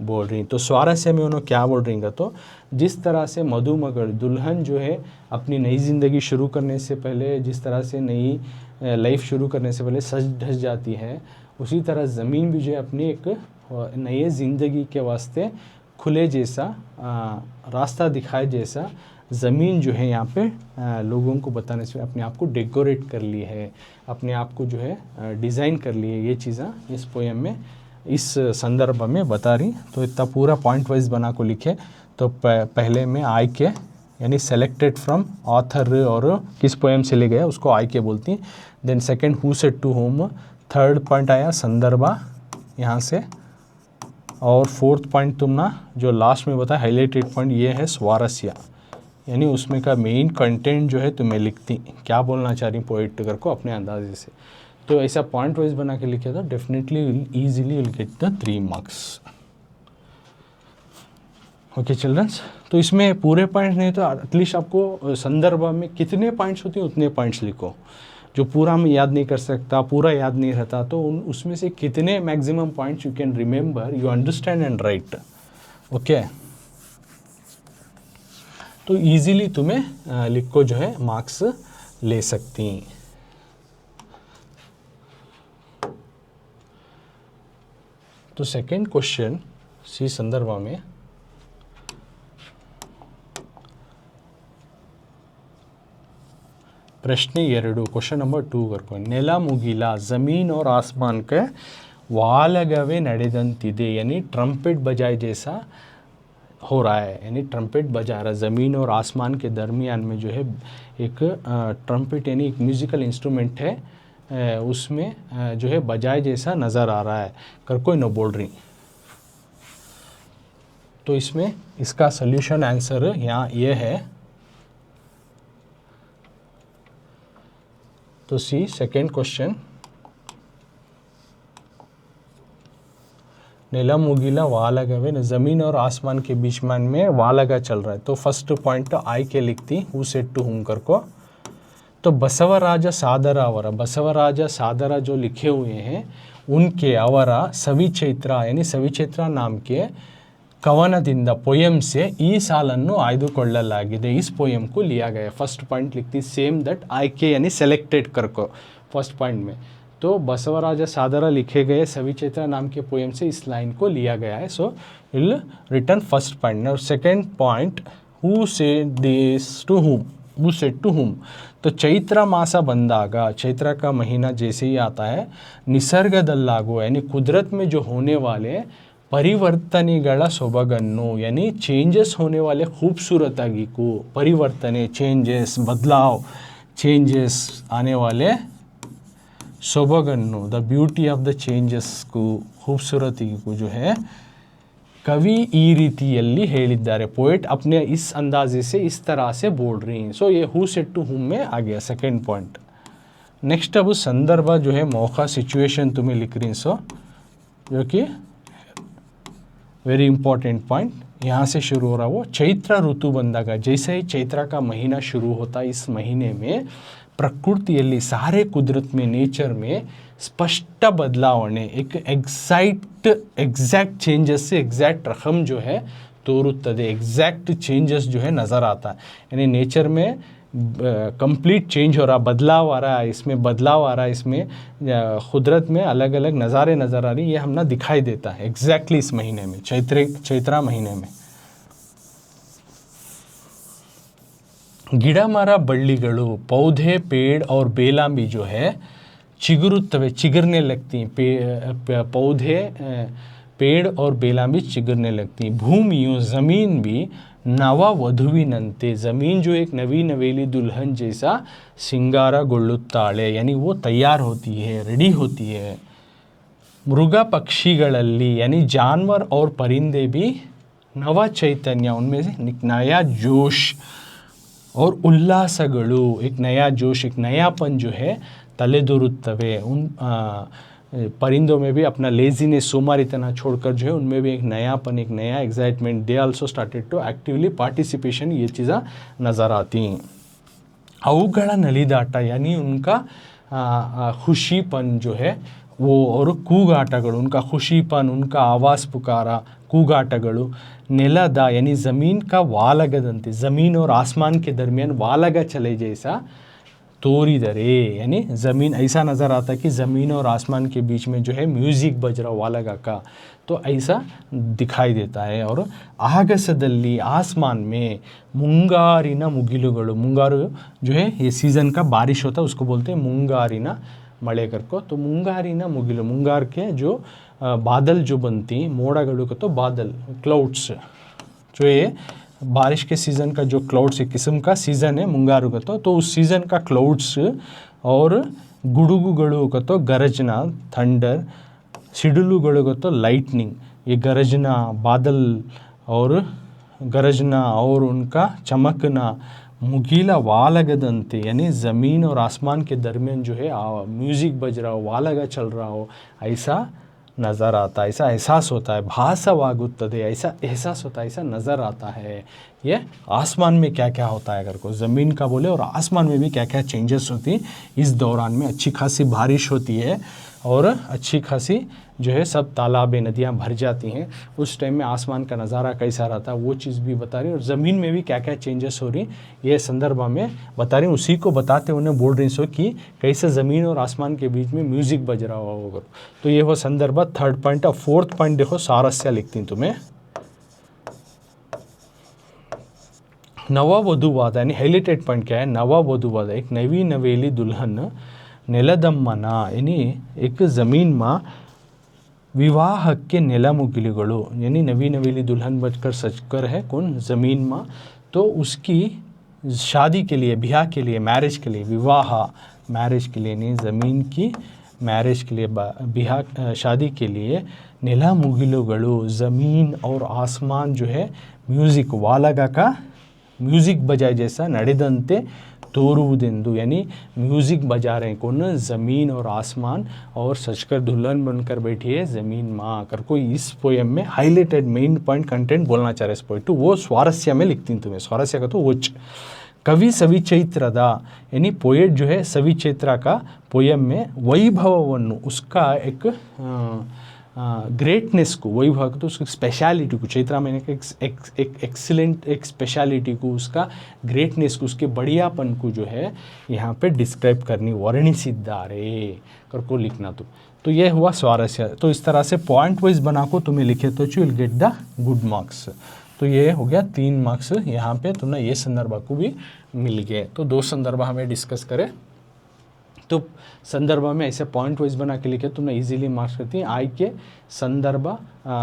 बोल रही। तो स्वारस्य में उन्होंने क्या बोल रही हैं, तो जिस तरह से मधुमगल, दुल्हन जो है अपनी नई ज़िंदगी शुरू करने से पहले, जिस तरह से नई लाइफ शुरू करने से पहले सज धज जाती है, उसी तरह ज़मीन भी जो है अपनी एक नए ज़िंदगी के वास्ते खुले जैसा, रास्ता दिखाए जैसा ज़मीन जो है यहाँ पे लोगों को बताने से अपने आप को डेकोरेट कर ली है, अपने आप को जो है डिज़ाइन कर ली है, ये चीज़ें इस पोएम में इस संदर्भ में बता रही। तो इतना पूरा पॉइंट वाइज बना को लिखे। तो पहले में आई के यानी सेलेक्टेड फ्रॉम ऑथर और किस पोएम से ले गया उसको आई के बोलती हैं। Then second who said to whom, third point आया संदर्भा यहाँ से, और फोर्थ पॉइंट तुम ना जो लास्ट में बताया हाईलाइटेड पॉइंट ये है स्वारस्य, यानी उसमें का मेन कंटेंट जो है तुम्हें लिखती क्या बोलना चाह रही पोएट कर को अपने अंदाजे से। तो ऐसा पॉइंट वाइज बना के लिखे तो definitely easily will get the 3 marks. Okay childrens, तो इसमें पूरे पॉइंट नहीं तो एटलीस्ट आपको संदर्भ में कितने पॉइंट्स होते हैं उतने पॉइंट्स लिखो। जो पूरा मैं याद नहीं कर सकता, पूरा याद नहीं रहता, तो उसमें से कितने maximum points you can remember, you understand and right. Okay, तो इजीली तुम्हें लिख को जो है मार्क्स ले सकती हैं। तो सेकंड क्वेश्चन सी संदर्भ में प्रश्न 2 क्वेश्चन नंबर 2 करको नेला मुगिला ज़मीन और आसमान के वालगवे ನಡೆದಂತಿದೆ, यानी ट्रम्पेट बजाए जैसा हो रहा है, यानी ट्रम्पेट बजा रहा है। ज़मीन और आसमान के दरमियान में जो है एक ट्रम्पेट यानी एक म्यूज़िकल इंस्ट्रूमेंट है, उसमें जो है बजाए जैसा नज़र आ रहा है कर कोई न बोल रही। तो इसमें इसका सल्यूशन आंसर यहाँ ये है। तो सी सेकेंड क्वेश्चन, नेला मुगिला वालगवे, ज़मीन और आसमान के बीच में वालगा चल रहा है। तो फर्स्ट पॉइंट तो आई के लिखती हु सेड टू हुम कर को। तो बसवराज सादर अवर, बसवराज सादर जो लिखे हुए हैं उनके अवर सविचैत्र यानी सविचैत्र नाम के कवनदिंद पोयम से ಈ ಸಾಲನ್ನು ಆಯ್ದುಕೊಳ್ಳಲಾಗಿದೆ, इस पोयम को लिया गया। फर्स्ट पॉइंट लिखती सेम दैट आई के यानी सेलेक्टेड कर को फर्स्ट पॉइंट में। तो बसवराज सादर लिखे गए सविचैत्र नाम के पोयम से इस लाइन को लिया गया है। So will return first point. और second point who said this to whom, who said to whom. तो चैत्र मास बंदाग, चैत्र का महीना जैसे ही आता है, निसर्गदल्लागो यानी कुदरत में जो होने वाले परिवर्तनेಗಳ ಸೊಬಗನ್ನು यानी चेंजेस होने वाले खूबसूरतागी को, परिवर्तने चेंजेस बदलाव, चेंजेस आने वाले ಸೊಬಗನ್ನು the beauty of the changes को, खूबसूरती को जो है कवि ಈ ರೀತಿಯಲ್ಲಿ ಹೇಳಿದ್ದಾರೆ, पोएट अपने इस अंदाजे से इस तरह से बोल रही हैं। सो ये हु सेड टू हुम में आ गया सेकेंड पॉइंट। नेक्स्ट अब संदर्भ जो है मौका सिचुएशन तुम्हें लिख रही, सो जो कि वेरी इंपॉर्टेंट पॉइंट यहाँ से शुरू हो रहा। वो चैत्र ऋतु बंदागा, जैसे ही चैत्र का महीना शुरू होता है, इस महीने में प्रकृतिಯಲ್ಲಿ सारे कुदरत में, नेचर में स्पष्ट बदलावणे, एक एग्जैक्ट चेंजेस से एग्जैक्ट रकम जो है तोरुತ್ತದೆ, एग्जैक्ट चेंजेस जो है नज़र आता है। यानी नेचर में कंप्लीट चेंज हो रहा, बदलाव आ रहा है, इसमें बदलाव आ रहा है, इसमें कुदरत में अलग अलग नज़ारे नज़र आ रही, ये हमने दिखाई देता है एग्जैक्टली इस महीने में, चैत्र महीने में। ಗಿಡ ಮರ ಬಳ್ಳಿಗಳು, पौधे पेड़ और बेलामी जो है चिगुरुತ್ತವೆ, चिगरने लगती हैं, पौधे पेड़ और बेलामी चिगरने लगती हैं। भूमियों ज़मीन भी नवा वधुविनंते, ज़मीन जो एक नवी नवेली दुल्हन जैसा सिंगारಗೊಳ್ಳುತ್ತಾಳೆ, यानी वो तैयार होती है, रेडी होती है। मृग पक्षिಗಳಲ್ಲಿ यानी जानवर और परिंदे भी नवा चैतन्य, उनमें से एक नया जोश और उल्लासಗಳು, एक नया जोश, एक नयापन जो है तलेदोरुತ್ತವೆ। उन परिंदों में भी अपना लेजीनेस, सोमारितना छोड़कर जो है उनमें भी एक नयापन, एक नया excitement, they also started to actively participation, ये चीज़ें नज़र आती हैं। अವುಗಳ ನಲಿದಾಟ यानी उनका खुशीपन जो है वो, और ಕೂಗಾಟಗಳು, उनका खुशीपन, उनका आवाज़ पुकारा, ಕೂಗಾಟಗಳು। ನೆಲದ यानी ज़मीन का वालगदंते, ज़मीन और आसमान के दरमियान वालगा चले जैसा तोरिदरे, यानी ज़मीन, ऐसा नज़र आता है कि ज़मीन और आसमान के बीच में जो है म्यूज़िक बज रहा वालगा का, तो ऐसा दिखाई देता है। और ಆಗಸದಲ್ಲಿ आसमान में ಮುಂಗಾರಿನ ಮುಗಿಲುಗಳು, ಮುಂಗಾರು जो है ये सीज़न का बारिश होता है, उसको बोलते हैं ಮುಂಗಾರಿನ मड़े करको। तो ಮುಂಗಾರಿನ मुगिलु, ಮುಂಗಾर के जो बादल जो बनती, मोड़ागड़ू को तो बादल, क्लाउड्स, जो ये बारिश के सीज़न का जो क्लाउड्स एक किस्म का सीज़न है ಮುಂಗಾರು का, तो उस सीज़न का क्लाउड्स, और गुಡುಗುಗಳು का तो गरजना, थंडर, सिडुलुಗಳು का तो लाइटनिंग, ये गरजना बादल और गरजना और उनका चमकना, मुगीला वालगदंते, यानी ज़मीन और आसमान के दरमियान जो है म्यूज़िक बज रहा हो, वालगा चल रहा हो, ऐसा नज़र आता है, ऐसा एहसास होता है। भासवागुत्तदे, ऐसा एहसास होता है, ऐसा नज़र आता है। ये आसमान में क्या क्या होता है अगर को ज़मीन का बोले, और आसमान में भी क्या क्या चेंजेस होती है इस दौरान में। अच्छी खासी बारिश होती है और अच्छी खासी जो है सब तालाबें, नदियाँ भर जाती हैं, उस टाइम में आसमान का नज़ारा कैसा रहता है वो चीज़ भी बता रही, और ज़मीन में भी क्या क्या चेंजेस हो रही ये संदर्भ में बता रही। उसी को बताते उन्हें बोल रही सो कि कैसे ज़मीन और आसमान के बीच में म्यूज़िक बज रहा होगा। तो ये हो संदर्भ थर्ड पॉइंट। और फोर्थ पॉइंट देखो, सारस्य लिखती तुम्हें नववधुवाद, यानी हाईलाइटेड पॉइंट क्या है, नववधुवाद, एक नवी नवेली दुल्हन ನೆಲದಮ್ಮನ, यानी एक ज़मीन में विवाह के नेला मुगिलुಗಳು, यानी नवी नवेली दुल्हन बजकर सजकर है कौन, ज़मीन में, तो उसकी शादी के लिए, ब्याह के लिए, मैरिज के लिए, विवाह मैरिज के लिए, नहीं ज़मीन की मैरिज के लिए, ब्याह शादी के लिए, नेला मुगिलुಗಳು, ज़मीन और आसमान जो है म्यूज़िक वालगा का म्यूज़िक बजाए जैसा ನಡೆದಂತೆ तोरुವುದೆಂದು, यानी म्यूज़िक बजा रहे हैं कौन, ज़मीन और आसमान, और सजकर दुल्हन बनकर बैठी है ज़मीन माँ कर कोई। इस पोएम में हाईलाइटेड मेन पॉइंट कंटेंट बोलना चाह रहे इस पोइट, वो स्वारस्य में लिखती हूँ तुम्हें। स्वारस्य का तो वोच कवि सविचैत्रदा, यानी पोएट जो है सविचैत्रा का पोएम में वैभवವನ್ನು, उसका एक ग्रेटनेस को, वैभव तो उसकी स्पेशलिटी को, चैत्रा महीने का एक एक्सीलेंट एक स्पेशलिटी को, उसका ग्रेटनेस को, उसके बढ़ियापन को जो है यहाँ पे डिस्क्राइब करनी, वर्णिसिद्धारे कर को लिखना। तो ये हुआ स्वारस्य। तो इस तरह से पॉइंट वाइज बना को तुम्हें लिखे तो you will get the good marks. तो ये हो गया 3 मार्क्स यहाँ पे तुमने ये संदर्भ को भी मिल गए। तो 2 संदर्भ हमें डिस्कस करें। तो संदर्भ में ऐसे पॉइंट वाइज बना के लिखे तुमने इजीली मार्क्स करती हैं। आಯ್ಕೆ संदर्भ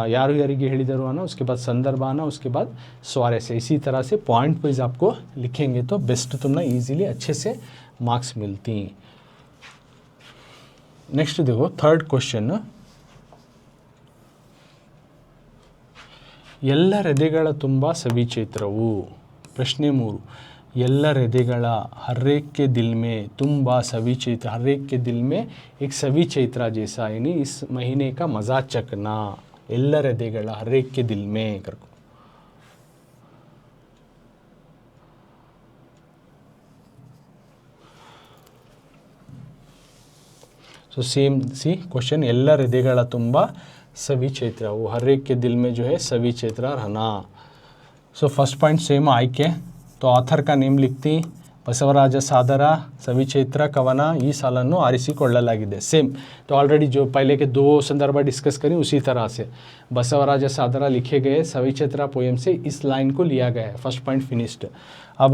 यारू यारिगे ಹೇಳಿದರು आना, उसके बाद संदर्भ आना, उसके बाद स्वारस्य, इसी तरह से पॉइंट वाइज आपको लिखेंगे तो बेस्ट तुमने इजीली अच्छे से मार्क्स मिलती हैं। नेक्स्ट देखो थर्ड क्वेश्चन, ಎಲ್ಲರೆದೆಗಳ ತುಂಬ ಸವಿಚೈತ್ರವು। प्रश्न 3, ಎಲ್ಲರೆದೆಗಳ, हर एक के दिल में, तुम्बा सभी चैत्र, हर एक के दिल में एक सभी चैत्रा जैसा, यानी इस महीने का मज़ा चखना। ಎಲ್ಲರೆದೆಗಳ, हर एक के दिल में करको। सो सेम सी क्वेश्चन, ಎಲ್ಲರೆದೆಗಳ ತುಂಬ सभी चैत्र, वो हर एक के दिल में जो है सभी चैत्र रहना। सो फर्स्ट पॉइंट सेम ಆಯ್ಕೆ, तो ऑथर का नेम लिखती बसवराज सादर सभी चैत्र कवन ಈ ಸಾಲನ್ನು ಆರಿಸಿಕೊಳ್ಳಲಾಗಿದೆ। सेम तो ऑलरेडी जो पहले के 2 संदर्भ डिस्कस करें उसी तरह से बसवराज सादर लिखे गए सभी चैत्र पोएम से इस लाइन को लिया गया है। First point finished. अब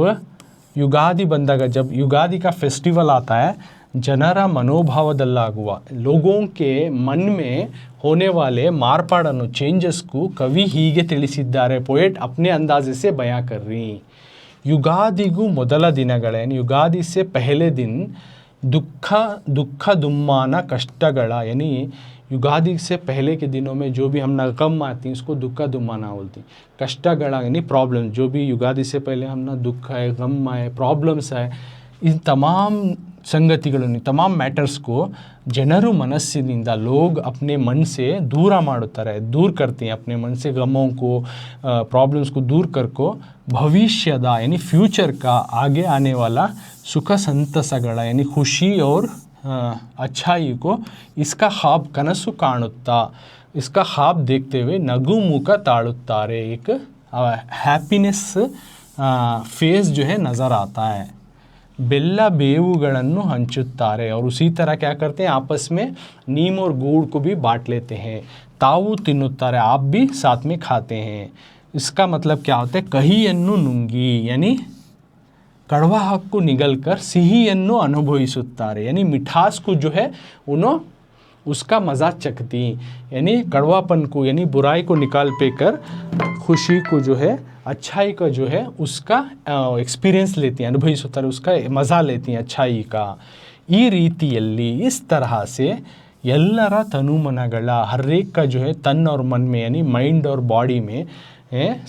युगादि बंदागा, जब युगादि का फेस्टिवल आता है, ಜನರ मनोभावदल्लागुव, लोगों के मन में होने वाले मारपाड़ನ್ನು, चेंजेस को कवि ಹೀಗೆ ತಿಳಿಸಿದ್ದಾರೆ, पोएट अपने अंदाजे से बयां कर रही। युगादिगु ಮೊದಲ ದಿನಗಳ, यानी युगादि से पहले दिन, दुख दुम्मान कष्टಗಳ, यानी युगादि से पहले के दिनों में जो भी हम गम आती हैं उसको दुख दुम्माना बोलती। कष्टಗಳ यानी प्रॉब्लम, जो भी युगादि से पहले हम ना दुख है, गम है, प्रॉब्लम्स है, इन तमाम संगतिಗಳನ್ನು, तमाम मैटर्स को ಜನರು ಮನಸ್ಸಿನಿಂದ, लोग अपने मन से दूर ಮಾಡುತ್ತಾರೆ, दूर करते हैं अपने मन से गमों को, प्रॉब्लम्स को दूर कर को, भविष्यದ यानी फ्यूचर का, आगे आने वाला सुख संतसಗಳ यानी खुशी और अच्छाई को, इसका ख्वाब कनसु ಕಾಣುತ್ತಾ, इसका ख्वाब देखते हुए नगु मुख ताड़ुत्तारे, एक हैप्पीनेस फेस जो है नज़र आता है। ಬೆಲ್ಲ ಬೇವುಗಳನ್ನು ಹಂಚುತ್ತಾರೆ और उसी तरह क्या करते हैं आपस में नीम और गुड़ को भी बांट लेते हैं ತಾವು ತಿನ್ನುತ್ತಾರೆ आप भी साथ में खाते हैं इसका मतलब क्या होता है ಕಹಿಯನ್ನು ನುಂಗಿ यानी कड़वा को निगल कर सिहिಯನ್ನು अनुभविಸುತ್ತಾರೆ यानी मिठास को जो है उन्होंने उसका मज़ा चखती यानी कड़वापन को यानी बुराई को निकाल पे कर खुशी को जो है अच्छाई का जो है उसका एक्सपीरियंस लेती हैं अनुभविಸುತ್ತಾರೆ उसका मज़ा लेती हैं अच्छाई का ಈ ರೀತಿಯಲ್ಲಿ इस तरह से ಎಲ್ಲರ ತನುಮನಗಳ हर एक का जो है तन और मन में यानी माइंड और बॉडी में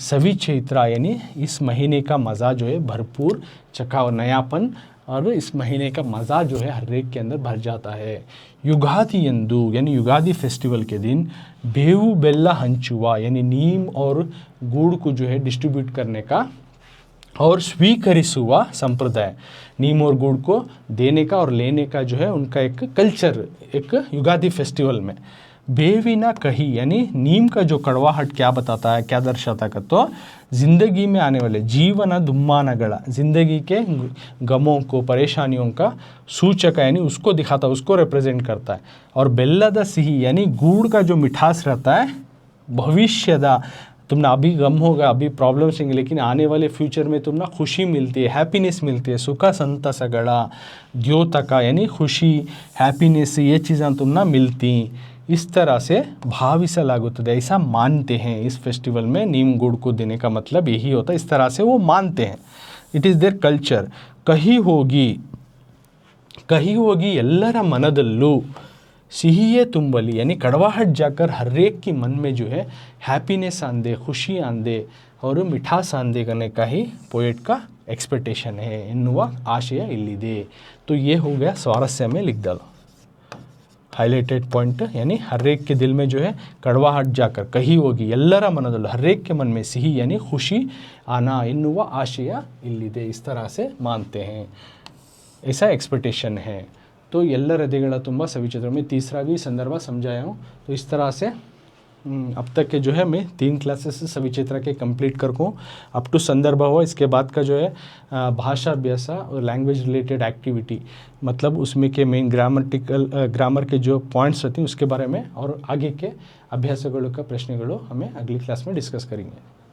सभी चैत्र यानी इस महीने का मज़ा जो है भरपूर चखा और नयापन और इस महीने का मज़ा जो है हर एक के अंदर भर जाता है युगादि यंदु यानी युगादि फेस्टिवल के दिन बेवु बेल्ला हंचुआ यानी नीम और गुड़ को जो है डिस्ट्रीब्यूट करने का और स्वीकरिसुआ संप्रदाय नीम और गुड़ को देने का और लेने का जो है उनका एक कल्चर एक युगादि फेस्टिवल में बेविना कही यानी नीम का जो कड़वाहट क्या बताता है क्या दर्शाता है तो ज़िंदगी में आने वाले जीवन दुम्मानगला ज़िंदगी के गमों को परेशानियों का सूचक यानी उसको दिखाता है उसको रिप्रेजेंट करता है और बेल्लद सिही यानी गुड़ का जो मिठास रहता है भविष्यदा तुमने अभी गम होगा अभी प्रॉब्लम्स होंगे लेकिन आने वाले फ्यूचर में तुमने खुशी मिलती है हैप्पीनेस मिलती है सुख संतसगड़ा द्योतक यानी खुशी हैप्पीनेस ये चीज़ें तुमने मिलती इस तरह से भाविಸಲಾಗುತ್ತದೆ ऐसा मानते हैं इस फेस्टिवल में नीम गुड़ को देने का मतलब यही होता है इस तरह से वो मानते हैं इट इज़ देयर कल्चर कही होगी ಎಲ್ಲರ मनदल्लू सिहिये ತುಂಬಲಿ यानी कड़वाहट जाकर हर एक की मन में जो है हैप्पीनेस आंदे खुशी आंदे और मिठास आंदे करने का ही पोएट का एक्सपेक्टेशन है ಎನ್ನುವ आशय इल्लिदे तो ये हो गया स्वारस्य में लिख डालो हाईलाइटेड पॉइंट यानी हर एक के दिल में जो है कड़वाहट जाकर कही होगी ಎಲ್ಲರ मनदल्लू हर एक के मन में सिही यानी खुशी आना ಎನ್ನುವ आशय इल्लिदे इस तरह से मानते हैं ऐसा एक्सपेक्टेशन है तो ಎಲ್ಲರ ಹೃದಯಗಳ ತುಂಬ सविचित्र में तीसरा भी संदर्भ समझाया हूँ तो इस तरह से अब तक के जो है मैं 3 क्लासेस सविचित्र के कंप्लीट कर हूँ अप टू संदर्भ हुआ इसके बाद का जो है भाषा अभ्यास और लैंग्वेज रिलेटेड एक्टिविटी मतलब उसमें के मेन ग्रामर के जो पॉइंट्स रहती हैं उसके बारे में और आगे के अभ्यासों का प्रश्नों हमें अगली क्लास में डिस्कस करेंगे